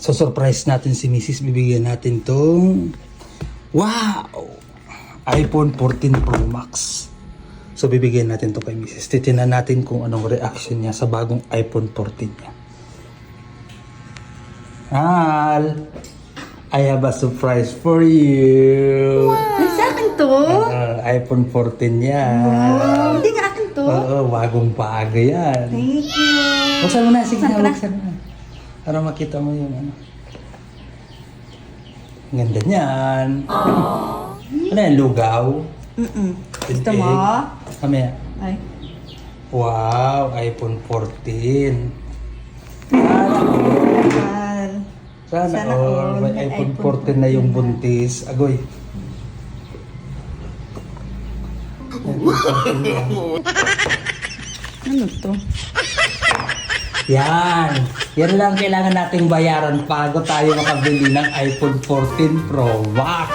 So surprise natin si Mrs. Bibigyan natin tong wow! iPhone 14 Pro Max. So bibigyan natin to kay Mrs. Titingnan natin kung anong reaction niya sa bagong iPhone 14 niya. Hal, I have a surprise for you. Ay, sa akin to? iPhone 14 yan. Wow, hindi nga akin to. Oo, bagong bago yan. Thank you. Buksan mo na, sige Saan ka na, na? buksan mo na. Para makita mo yung ano. Ang ganda niyan. Ano yan, lugaw? Gusto mo? Mamaya. Ay. Wow, iPhone 14. Sana Sana all. all. May May iPhone iPhone 14 na yung buntis. Agoy. Ano to? Yan. Yan lang kailangan nating bayaran bago tayo makabili ng iPhone 14 Pro Max.